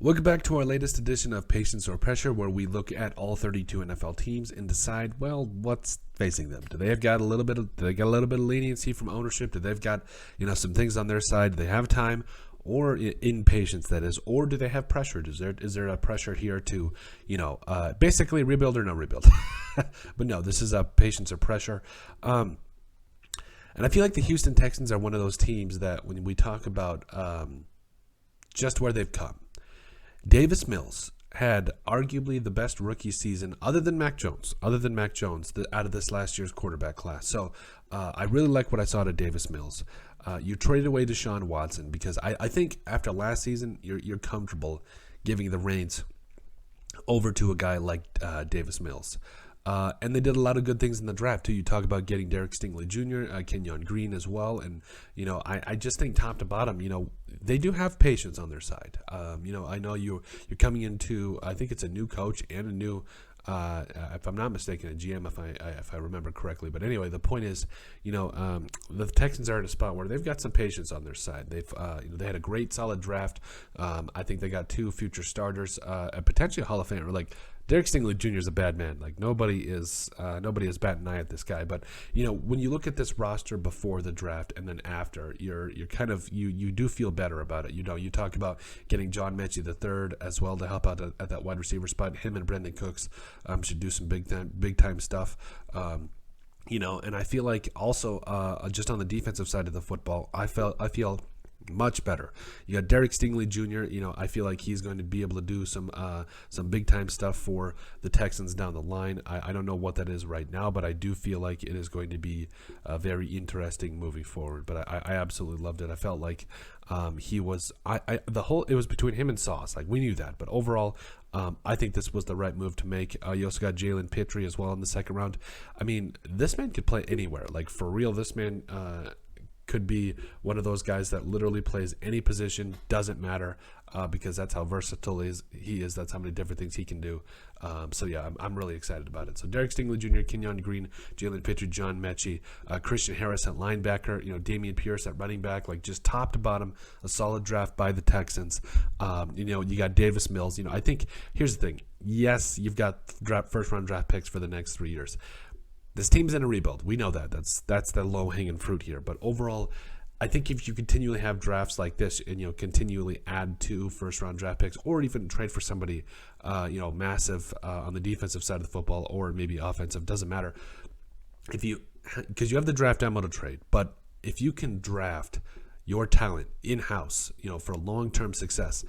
Welcome back to our latest edition of Patience or Pressure, where we look at all 32 NFL teams and decide, well, what's facing them. Do they got a little bit of leniency from ownership? Do they've got, some things on their sid? Do they have time or impatience, that is, or do they have pressure? Is there a pressure here to, basically rebuild or no rebuild? But no, this is a patience or pressure. And I feel like the Houston Texans are one of those teams that when we talk about just where they've come, Davis Mills had arguably the best rookie season other than Mac Jones out of this last year's quarterback class. So I really like what I saw out of Davis Mills. You traded away Deshaun Watson because I think after last season you're comfortable giving the reins over to a guy like Davis Mills. And they did a lot of good things in the draft, too. You talk about getting Derek Stingley Jr., Kenyon Green as well. And, I just think top to bottom, they do have patience on their side. I know you're coming into, I think it's a new coach and a new, if I'm not mistaken, a GM, if I remember correctly. But anyway, the point is, the Texans are at a spot where they've got some patience on their side. They've, they had a great, solid draft. I think they got 2 future starters, potentially a Hall of Famer. Like, Derek Stingley Jr. is a bad man. Like, nobody is batting an eye at this guy. But when you look at this roster before the draft and then after, you're kind of you do feel better about it. You talk about getting John Mechie III as well to help out at that wide receiver spot. Him and Brendan Cooks should do some big time stuff. And I feel like also just on the defensive side of the football, I feel much better. You got Derek Stingley Jr. I feel like he's going to be able to do some big time stuff for the Texans down the line. I don't know what that is right now, but I do feel like it is going to be very interesting moving forward. But I absolutely loved it. I felt like he was it was between him and Sauce. Like, we knew that, but overall, I think this was the right move to make. You also got Jalen Pitre as well in the second round. I mean, this man could play anywhere. Like, for real, this man could be one of those guys that literally plays any position, doesn't matter, because that's how versatile he is. That's how many different things he can do. So yeah, I'm really excited about it. So Derek Stingley Jr., Kenyon Green, Jalen Pitre, John Mechie, Christian Harris at linebacker, Dameon Pierce at running back, like just top to bottom, a solid draft by the Texans. You got Davis Mills. I think here's the thing. Yes, you've got first round draft picks for the next 3 years. This team's in a rebuild. We know that. That's the low-hanging fruit here. But overall, I think if you continually have drafts like this and continually add 2 first-round draft picks, or even trade for somebody massive on the defensive side of the football, or maybe offensive, doesn't matter. Because you have the draft ammo to trade, but if you can draft your talent in-house, for long-term success,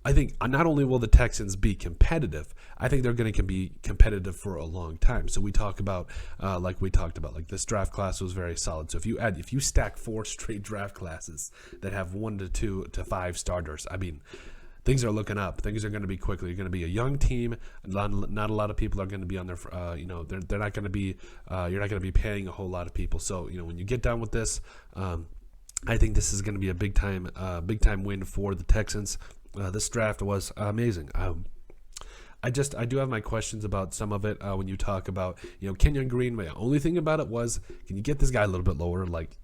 I think not only will the Texans be competitive, I think they're going to be competitive for a long time. So we talk about, like this draft class was very solid. So if you stack 4 straight draft classes that have 1 to 2 to 5 starters, I mean, things are looking up. Things are going to be quickly. You're going to be a young team. Not a lot of people are going to be on their, they're not going to be, you're not going to be paying a whole lot of people. So, when you get done with this, I think this is going to be a big time win for the Texans. This draft was amazing. I do have my questions about some of it when you talk about, Kenyon Green. My only thing about it was, can you get this guy a little bit lower, like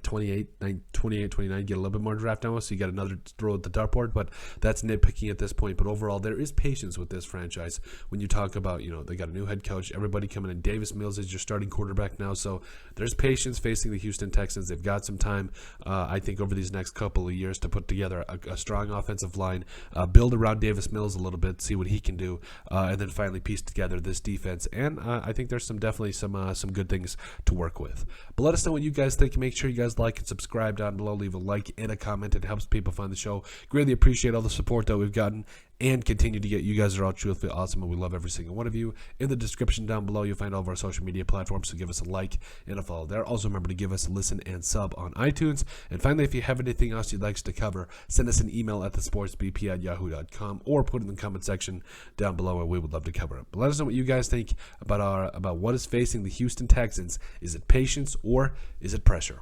28, 29, get a little bit more draft ammo so you got another throw at the dartboard, but that's nitpicking at this point. But overall, there is patience with this franchise when you talk about, they got a new head coach, everybody coming in. Davis Mills is your starting quarterback now, so there's patience facing the Houston Texans. They've got some time, I think, over these next couple of years to put together a strong offensive line, build around Davis Mills a little bit, see what he can do, and then finally piece together this defense. And I think there's definitely some good things to work with. But let us know what you guys think. Make sure you guys like and subscribe down below. Leave a like and a comment. It helps people find the show. Greatly appreciate all the support that we've gotten and continue to get. You guys are all truthfully awesome, and we love every single one of you. In the description down below, you'll find all of our social media platforms, so give us a like and a follow there. Also, remember to give us a listen and sub on iTunes. And finally, if you have anything else you'd like us to cover, send us an email at thesportsbp@yahoo.com or put it in the comment section down below, and we would love to cover it. But let us know what you guys think about what is facing the Houston Texans. Is it patience or is it pressure?